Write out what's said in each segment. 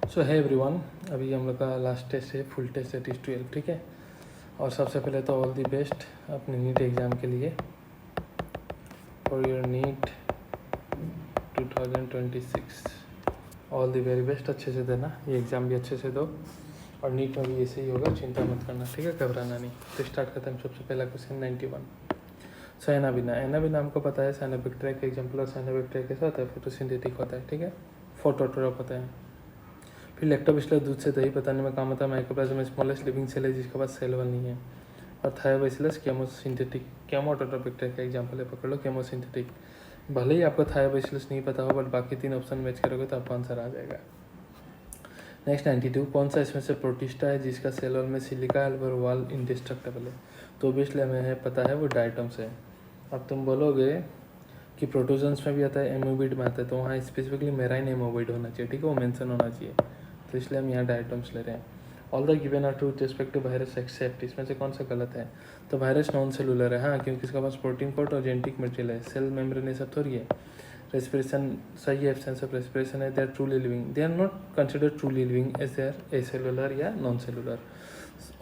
सो है एवरीवन, अभी हम लोग का लास्ट टेस्ट है, फुल टेस्ट है टीस 12, ठीक है। और सबसे पहले तो ऑल दी बेस्ट अपने नीट एग्ज़ाम के लिए for your NEET 2026। All the very best, अच्छे से देना, ये एग्ज़ाम भी अच्छे से दो। और नीट में भी ऐसे ही होगा, चिंता मत करना, ठीक है, घबराना नहीं। तो स्टार्ट करते हैं। सबसे पहला क्वेश्चन 91। सो एनाबिना हमको पता है, साइनोबिक ट्रैक एग्जाम्पल और साइनोबिक ट्रैक कैसा होता है, फोटोसिंथेटिक होता है, ठीक है, फोटोट्रॉप होता है। फिर लैक्टोबैसिलस दूध से दही बताने में काम आता है। माइकोप्लाज्मा स्मॉलेस्ट लिविंग सेल है जिसके पास सेल वॉल नहीं है। और थायोबैसिलस केमोसिंथेटिक केमोटोट्रोपिक टाइप का एग्जाम्पल है, पकड़ लो केमोसिंथेटिक। भले ही आपको थायोबैसिलस नहीं पता हो, बट बाकी 3 ऑप्शन मैच करोगे तो आपका आंसर आ जाएगा। नेक्स्ट 92, कौन सा इसमें से प्रोटिस्टा है जिसका सेल वॉल में सिलिका एल्बर वॉल इंडिस्ट्रक्टेबल है। तो ऑब्वियसली हमें पता है वो डायटम्स है। अब तुम बोलोगे कि प्रोटोजन्स में भी आता है, एमोबिड में आता है, तो वहाँ स्पेसिफिकली मेराइन एमोबिड होना चाहिए, ठीक है, वो मेंशन होना चाहिए। तो इसलिए हम यहाँ डायटम्स ले रहे हैं। All the given are true respect to virus except, इसमें से कौन सा गलत है। तो वायरस नॉन सेलुलर है, हाँ, क्योंकि इसके पास प्रोटीन कोट और जेनेटिक मटेरियल है। सेल मेम्ब्रेन ये सब थोड़ी है। रेस्पिरेशन सही है, एब्सेंस ऑफ रेस्पिरेशन है। They are truly living, they are not considered truly living as they are acellular या नॉन सेलुलर।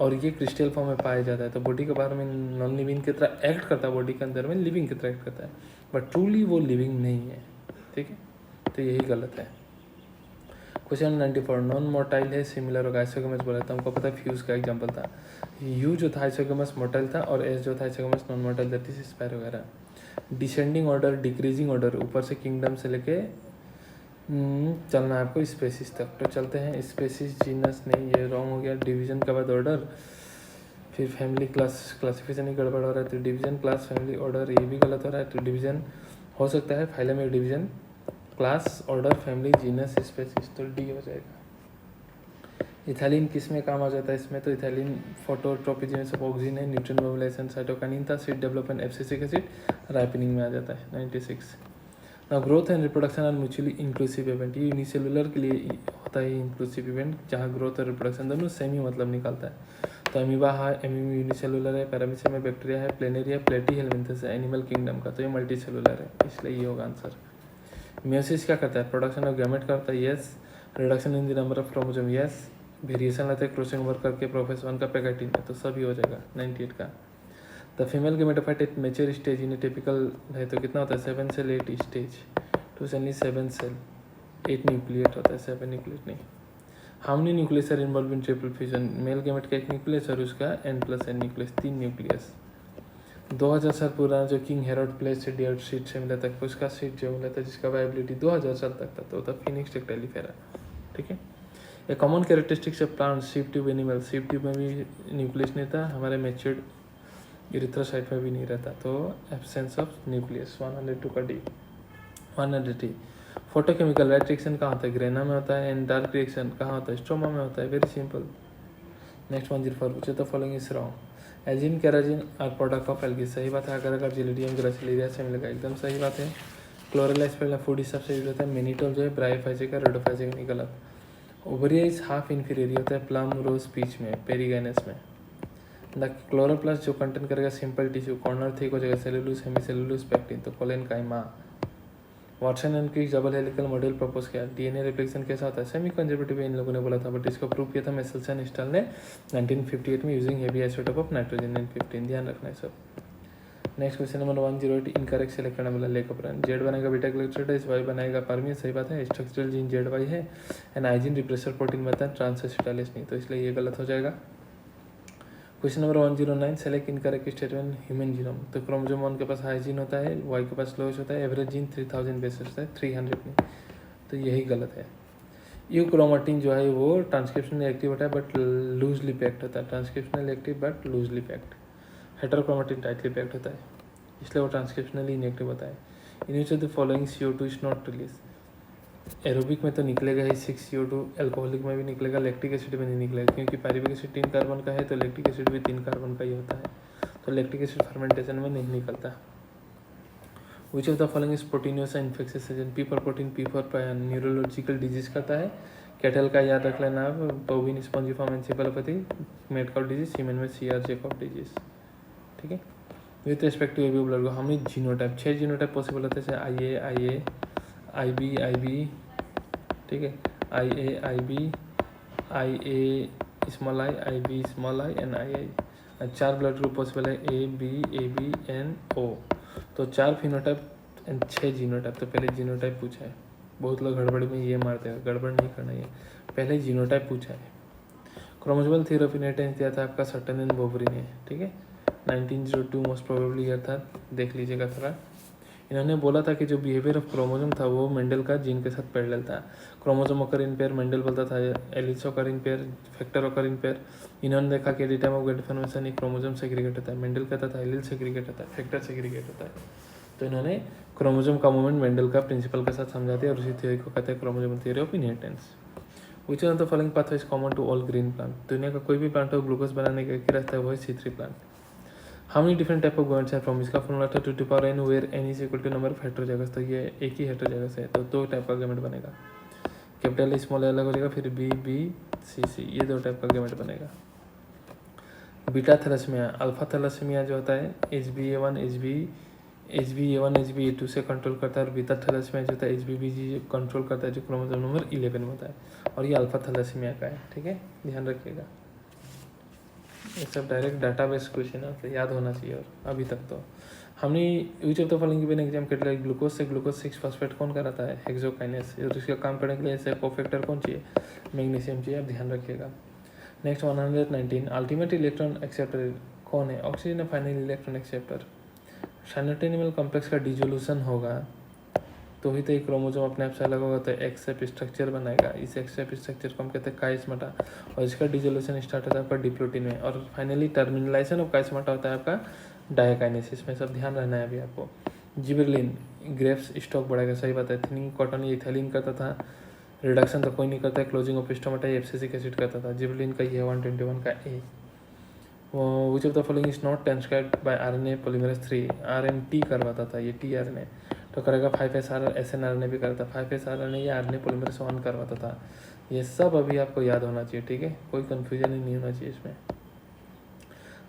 और ये क्रिस्टल फॉर्म में पाया जाता है, तो बॉडी के बाहर में नॉन लिविंग की तरह एक्ट करता है, बॉडी के अंदर में लिविंग की तरह एक्ट करता है, बट ट्रूली वो लिविंग नहीं है, ठीक है। तो यही गलत है। क्वेश्चन 94, नॉन मोटाइल है, सिमिलर होगा। आइसोगेमस बोला था, हमको पता है फ्यूज का एग्जांपल था। यू जो था आइसोगेमस मोटाइल था, और एस जो था isogamous non motile, that is spire वगैरह। डिसेंडिंग ऑर्डर, डिक्रीजिंग ऑर्डर, ऊपर से किंगडम से लेके चलना है आपको स्पेसिस तक। तो चलते हैं स्पेसिस, जीनस नहीं, ये रॉन्ग हो गया। डिवीजन के बाद ऑर्डर, फिर फैमिली क्लास, क्लासिफिकेशन ही गड़बड़ हो रहा है। तो डिवीजन, क्लास, फैमिली, ऑर्डर, ये भी गलत हो रहा है। तो डिवीजन हो सकता है, फाइलम में division, class, order, family, genus, species, तो डी हो जाएगा। इथाइलिन किस में काम आ जाता है इसमें, तो इथाइलिन फोटोट्रोपिजेनेसिस ऑफ ऑक्सीजन है, न्यूट्रन मोबिलाइजेशन, साइटोकाइनिन था, seed development, abscisic acid, ripening में आ जाता है। 96, ना growth and reproduction are mutually inclusive event. ये यूनिसेलुलर के लिए होता है इंक्लूसिव इवेंट, जहाँ ग्रोथ और रिप्रोडक्शन दोनों सेम ही मतलब निकलता है। तो अमीबा है, एमीबा यूनिसेलुलर है, पैरामीशियम में बैक्टीरिया है, प्लेनेरिया प्लेटी हेलमिंथस है एनिमल किंगडम का, तो ये मल्टी सेलुलर है, इसलिए ये होगा आंसर। मियोसिस क्या करता है, प्रोडक्शन ऑफ गैमेट करता है, yes. Reduction in the number of chromosome, yes. Variation लाते हैं क्रॉसिंग ओवर करके, प्रोफेस 1 का पैकेटिन है, तो सभी हो जाएगा। 98 का, the female gametophyte at mature stage in typical है, तो कितना होता है, 7 cell 8 stage, two cell 7 cell, 8 nucleate होता है, 7 न्यूक्लिएट नहीं। How many nucleus are involve in triple fusion, male gamete का 1 न्यूक्लियस और उसका n+n न्यूक्लियस, 3 न्यूक्लियस। 2000 साल पुराना जो किंग हेरोड प्लेस से डियर सीट से मिला था, उसका सीट जो मिला था जिसका वाइबिलिटी 2000 साल तक था, तो फिनिक्स टेक्टेलिफेरा, ठीक है। A common characteristics of plant, sieve tube animal, sieve tube में भी न्यूक्लियस नहीं था, हमारे मैच्योर्ड इरिथ्रोसाइट में भी नहीं रहता, तो एब्सेंस ऑफ न्यूक्लियस। 102 का डी। 100 फोटोकेमिकल लाइट रिएक्शन कहाँ होता है, ग्रेना में होता है, एंड डार्क रिएक्शन कहाँ होता है, स्ट्रोमा में होता है, very simple. Next 104, which of the following is wrong. Algin carrageenan are product of algae, सही बात है। अगर जिलिडियम ग्रासिलेरिया से मिलेगा, एकदम सही बात है। क्लोरेलाइज पहला फूड हिसाब से यूज होता है। मेनिटोल जो है ब्रायोफाइजिक का, रेडोफाइजिक नहीं, गलत। ओवरिया इज हाफ इन्फीरियर होता है प्लम रोज पीच में, पेरीगाइनस में। द क्लोरोप्लास्ट जो कंटेंट करेगा सिंपल टिश्यू, कॉर्नर थिक हो जाएगा, सेलुलोज, हेमीसेलुलोज, पेक्टिन, तो collenchyma. Watson and Crick double helical model propose किया। डीएनए रिप्लेक्शन कैसा होता है, सेमी कंजर्वेटिव इन लोगों ने बोला था, बट इसको प्रूव किया था मेसेल्सन स्टाल ने 1958 में using heavy isotope of nitrogen in 15, ध्यान रखना है सब। Next question number 108, incorrect select करना बोला, लेक अपरन। जेड बनेगा बीटा ग्लूटामाइन्स, वाई बनाएगा पार्मिन, सही बात है। स्ट्रक्चरल जीन जेड वाई है, एंड आइजिन रिप्रेसर प्रोटीन बनता है, ट्रांसएसिटाइलेज नहीं, तो इसलिए ये गलत हो जाएगा। Question number 109, select incorrect statement human genome. तो क्रोमोसोम 1 के पास हाई जीन होता है, वाई के पास लोएस्ट होता है, एवरेज जीन 3000 बेस होता है, 300 नहीं, तो यही गलत है। यूक्रोमाटिन जो है वो ट्रांसक्रिप्शनल एक्टिव होता है बट लूजली पैक्ड होता है, transcriptional active but loosely packed. Heterochromatin tightly packed होता है, इसलिए वो ट्रांसक्रिप्शनली इनएक्टिव होता है। In which of the following CO2 is not release. Aerobic में तो निकलेगा ही 6 CO2, एल्कोहलिक में भी निकलेगा, लैक्टिक एसिड में नहीं निकलेगा, क्योंकि पायरुविक एसिड 3 कार्बन का है, तो लैक्टिक एसिड भी 3 कार्बन का ही होता है, तो लैक्टिक एसिड फर्मेंटेशन में नहीं निकलता। Which of the following is proteinaceous infectious agent, पीपर प्रोटीन, पीपर न्यूरोलॉजिकल डिजीज करता है, कैटल का याद रख लेना आप, bovine spongiform encephalopathy, mad cow disease, सीमेन में CR जेकॉब डिजीज, ठीक है। With respect to AB blood को हमें जीनोटाइप 6 जीनोटाइप पॉसिबल होते हैं, IA, IB, ठीक है, IA, IB, IB and II। 4 blood group possible है, AB, तो 4 फिनोटाइप एंड 6 जीनोटाइप। तो पहले जीनोटाइप पूछा है, बहुत लोग गड़बड़ी में ये मारते हैं, गड़बड़ नहीं करना है, पहले जीनोटाइप पूछा है। क्रोमोसोमल थ्योरी ऑफ इनहेरिटेंस दिया था आपका सटन एंड बोवरी ने, ठीक है, 1902 मोस्ट प्रोबेबली ईयर था, देख लीजिएगा थोड़ा। इन्होंने बोला था कि जो बिहेवियर ऑफ क्रोमोसोम था वो मेंडल का जीन के साथ पैरेलल था। Chromosome occur in pair, Mendel बोलता था alleles occur in pair, factor occur in pair. इन्होंने देखा कि at the time of gamete formation एक क्रोमोसोम सेग्रीगेट होता है, मेंडल कहता था एलिल सेग्रीगेट होता है, फैक्टर सेग्रीगेट होता है। तो इन्होंने क्रोमोसोम का मूवमेंट मेंडल का प्रिंसिपल के साथ समझा दिया और उसी थ्योरी को कहते हैं chromosomal theory of inheritance. Which of the following pathway is common to all green plant. दुनिया का कोई भी प्लांट हो ग्लूकोज बनाने का एक ही रास्ता है, वो है C3 plant. How many different type of gametes are from, इसका फॉर्मूला था 2 to power n where n is equal to number of heterozygous. तो ये एक ही हेटेरोजाइगस है, तो 2 टाइप का गैमेट बनेगा, कैपिटल ए स्मॉल अलग हो जाएगा, फिर B, C, ये 2 टाइप का गैमेट बनेगा। बीटा थैलेसीमिया, अल्फा थैलेसीमिया जो होता है HbA1 HbA2 से कंट्रोल करता है, और बीटा थैलेसीमिया जो होता है HbBg कंट्रोल करता है, जो क्रोमोसोम नंबर 11 में होता है, और ये अल्फा थैलेसीमिया का है, ठीक है, ध्यान रखिएगा। ये सब डायरेक्ट डाटाबेस क्वेश्चन है, तो याद होना चाहिए। और अभी तक तो हमने विच of the following given exam category, glucose से ग्लूकोज 6 फॉस्फेट कौन कराता है, हेक्सोकाइनेस, और इसका काम करने के लिए ऐसे कोफैक्टर कौन चाहिए, मैग्नीशियम चाहिए, आप ध्यान रखिएगा। नेक्स्ट 119, अल्टीमेट इलेक्ट्रॉन एक्सेप्टर कौन है, ऑक्सीजन है फाइनल इलेक्ट्रॉन एक्सेप्टर। साइनोटेनिमल कॉम्प्लेक्स का डिजोल्यूशन होगा तो ही तो एक क्रोमोसोम अपने आप से अलग होगा, तो एक्स शेप स्ट्रक्चर बनाएगा। इस एक्स शेप स्ट्रक्चर को हम कहते हैं काइस्माटा, और इसका डिजोल्यूशन स्टार्ट होता है आपका डिप्लोटिन में, और फाइनली टर्मिनलाइजेशन ऑफ काइस्माटा होता है आपका डायकाइनेसिस में। सब ध्यान रहना है अभी आपको। जिबरलिन, ग्रेप्स स्टॉक बढ़ेगा, सही बात है। थिनिंग कॉटन ये इथाइलिन करता था, रिडक्शन तो कोई नहीं करता है, क्लोजिंग ऑफ स्टोमाटा ये एब्सिसिक एसिड करता था। जिबरलिन का ये 121 का A. Which of the following is not transcribed by RNA polymerase 3, RNT करवाता था ये tRNA, तो करेगा 5S SNRNA भी करता, 5S RNA या RNA पॉलीमरेज 1 करवाता था। ये सब अभी आपको याद होना चाहिए, ठीक है, कोई कन्फ्यूजन ही नहीं होना चाहिए इसमें।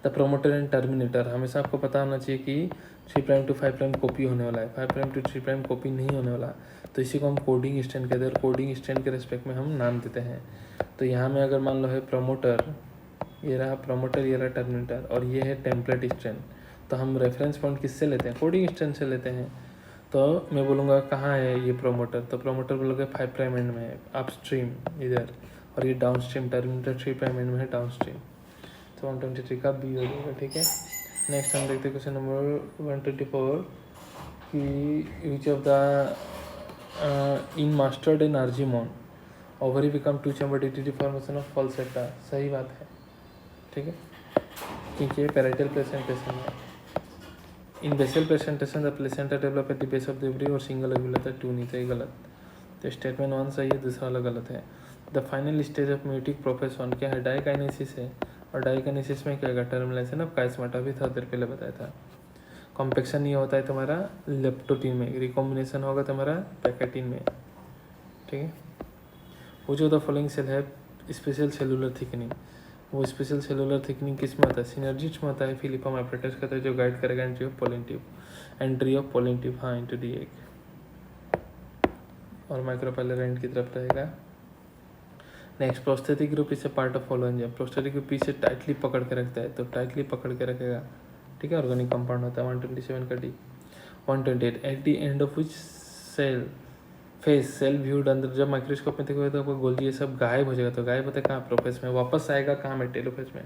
द प्रोमोटर एंड टर्मिनेटर, हमेशा आपको पता होना चाहिए कि 3' to 5' कॉपी होने वाला है, 5' to 3' कॉपी नहीं होने वाला, तो इसी को हम कोडिंग स्ट्रैंड कहते हैं, और कोडिंग स्ट्रैंड के रिस्पेक्ट में हम नाम देते हैं। तो यहाँ में अगर मान लो है प्रोमोटर, ये रहा प्रोमोटर, ये रहा टर्मिनेटर, और ये है टेम्पलेट स्ट्रैंड, तो हम रेफरेंस पॉइंट किससे लेते हैं, कोडिंग स्ट्रैंड से लेते हैं। तो मैं बोलूँगा कहाँ है ये प्रोमोटर, तो प्रोमोटर बोलोगे 5' एंड में है, अपस्ट्रीम इधर, और ये डाउन स्ट्रीम टर्मिनेटर 3' एंड में है डाउन स्ट्रीम। तो 123 का बी हो जाएगा, ठीक है। नेक्स्ट हम देखते हैं क्वेश्चन नंबर 124 कि which of the in mustard and argemone ovary become 2 chamber DTT formation of false septa, सही बात है, ठीक है, क्योंकि ये पैराइटल प्लेसेंटेशन है। In basal presentation the placenta develop at the base of the ovary और सिंगल ओव्यूल था, 2 नहीं था, ये गलत। तो स्टेटमेंट 1 सही है, दूसरा वाला गलत है। The final stage of meiotic process 1 क्या है, डाइकाइनेसिस है, और डाइकाइनेसिस में क्या होगा, टर्मिनेशन ऑफ काइस्माटा भी था, देर पहले बताया था। कॉम्पेक्शन ये होता है तुम्हारा लेप्टोटीन में, रिकॉम्बिनेशन होगा तुम्हारा पैकेटिन में, ठीक है। वो जो द फॉलोइंग सेल है स्पेशल सेलुलर थिकनिंग, वो स्पेशल सेलुलर थिकनिंग किस में होता है, सिनर्जिस्ट में होता है, फिलिपम एपरेटस कहता है, जो गाइड करेगा एंट्री ऑफ पोलन ट्यूब, हाँ, इनटू दी एग, और माइक्रोपाइलर एंड की तरफ रहेगा। नेक्स्ट प्रोस्थेटिक ग्रुप इसे पार्ट ऑफ फॉलोइंग है, प्रोस्थेटिक ग्रुप इसे टाइटली पकड़ के रखता है, तो टाइटली पकड़ के रखेगा, ठीक है, ऑर्गेनिक कंपाउंड होता है। 127 का D. 128 at the end of which cell phase cell viewed अंदर, जब माइक्रोस्कोप में देखोगे तो आपको गोल्जी ये सब गायब हो जाएगा, तो गायब होता है कहाँ, प्रोफेस में, वापस आएगा कहाँ में, टेलोफेस में।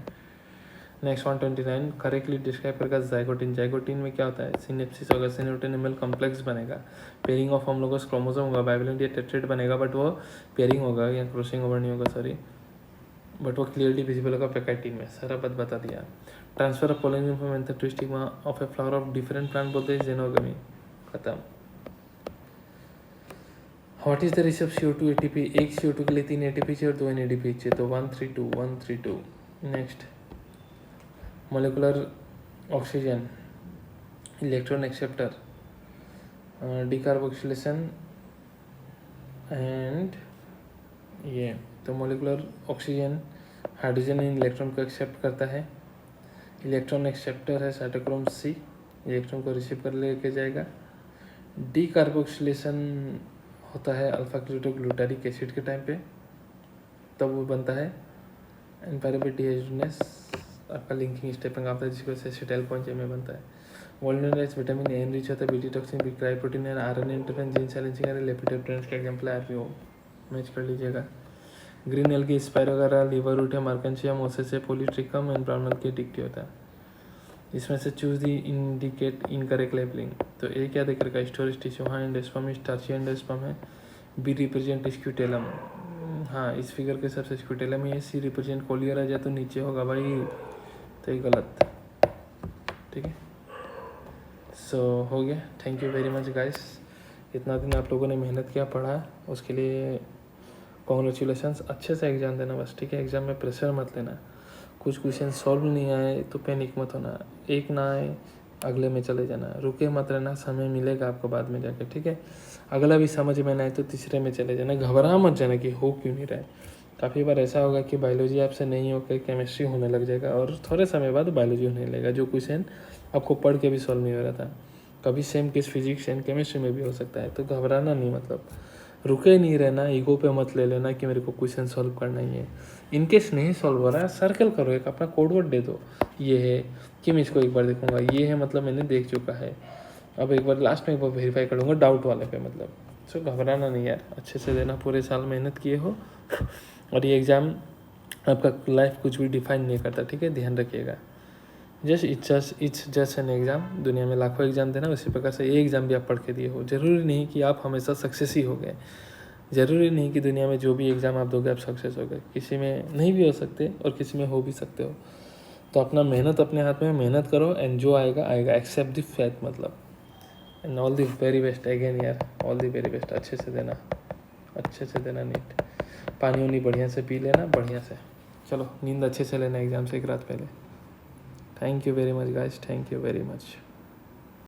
नेक्स्ट 129 करेक्टली डिस्क्राइब करेगा जाइगोटिन, जाइगोटिन में क्या होता है, सिनेप्सिस होगा, सिनेप्टोनिमल कॉम्प्लेक्स बनेगा, पेयरिंग ऑफ होमोलोगस क्रोमोसोम होगा, बाइवेलेंट या टेट्रेट बनेगा, बट वो पेयरिंग होगा या क्रॉसिंग ओवर नहीं होगा, सॉरी, बट वो क्लियरली विजिबल होगा पैकेटिन में, सारा बात बता दिया। Transfer of pollen from anther to stigma of a flower of different plant बोलते हैं जेनोगमी, खत्म। What is the ratio of CO2 ATP, एक CO2 के लिए 3 ATP चाहिए और 2 NADP चाहिए, तो 132। Next molecular oxygen electron acceptor, decarboxylation and ये, तो molecular oxygen hydrogen and electron को एक्सेप्ट करता है, इलेक्ट्रॉन एक्सेप्टर है साइटोक्रोम C, इलेक्ट्रॉन को रिसीव कर लेके जाएगा। डिकार्बोक्सिलेशन होता है अल्फा ग्लूटारिक एसिड के टाइम पे, तब वो बनता है एंड पायरुवेट डिहाइड्रोजनेस आपका लिंकिंग स्टेपिंग आता है, जिसकी वजह से एसिटाइल CoA में बनता है। वॉल्यूनराइज विटामिन ए एनरिच होता है, BT toxin, B cry protein and RNA interference, gene silencing and lipid का एग्जांपल है, आरपीओ मैच कर लीजिएगा। Green algae spirogyra, liverwort है, marchantia, mosses, polytrichum and brown algae डिक्टी होता है। इसमें से choose the indicate incorrect labelling. तो ए क्या देख रखा है, स्टोरेज टिश्यू, हाँ एंडोस्पर्म, स्टार्ची एंडोस्पर्म है। बी रिप्रेजेंट स्क्यूटेलम, हाँ इस फिगर के हिसाब से स्क्यूटेलम है। सी रिप्रेजेंट कोलियर आ जाए तो नीचे होगा भाई, तो ये गलत, ठीक है। सो हो गया, thank you very much guys. इतना दिन आप लोगों ने मेहनत किया, पढ़ा, उसके लिए कॉन्ग्रेचुलेशंस। अच्छे से एग्ज़ाम देना बस, ठीक है। एग्ज़ाम में प्रेशर मत लेना, कुछ क्वेश्चन सॉल्व नहीं आए तो पैनिक मत होना, एक ना आए अगले में चले जाना, रुके मत रहना, समय मिलेगा आपको बाद में जाके, ठीक है। अगला भी समझ में ना आए तो तीसरे में चले जाना, घबरा मत जाना कि हो क्यों नहीं रहा है। काफ़ी बार ऐसा होगा कि बायोलॉजी आपसे नहीं होकर केमिस्ट्री होने लग जाएगा और थोड़े समय बाद बायोलॉजी होने लगेगा, जो क्वेश्चन आपको पढ़ के भी सॉल्व नहीं हो रहा था। कभी same case physics and chemistry में भी हो सकता है, तो घबराना नहीं, मतलब रुके नहीं रहना, ईगो पे मत ले लेना कि मेरे को क्वेश्चन सॉल्व करना ही है। इनकेस नहीं सॉल्व हो रहा है, सर्कल करो, एक अपना कोडवर्ड दे दो, ये है कि मैं इसको एक बार देखूंगा, ये है मतलब मैंने देख चुका है, अब एक बार लास्ट में एक बार वेरीफाई करूँगा डाउट वाले पे, मतलब। सो घबराना नहीं यार, अच्छे से देना, पूरे साल मेहनत किए हो और ये एग्ज़ाम आपका लाइफ कुछ भी डिफाइन नहीं करता, ठीक है, ध्यान रखिएगा। इट्स जस्ट एन एग्ज़ाम, दुनिया में लाखों एग्ज़ाम देना, उसी प्रकार से ये एग्ज़ाम भी आप पढ़ के दिए हो। ज़रूरी नहीं कि आप हमेशा सक्सेस ही हो गए, ज़रूरी नहीं कि दुनिया में जो भी एग्ज़ाम आप दोगे आप सक्सेस हो गए, किसी में नहीं भी हो सकते और किसी में हो भी सकते हो। तो अपना मेहनत अपने हाथ में, मेहनत करो एंड जो आएगा आएगा, एक्सेप्ट द फैक्ट, मतलब। And all the very best again यार, ऑल द वेरी बेस्ट, अच्छे से देना, अच्छे से देना, नीट पानी उनी बढ़िया से पी लेना, बढ़िया से। चलो नींद अच्छे से लेना एग्ज़ाम से एक रात पहले। Thank you very much guys, thank you very much.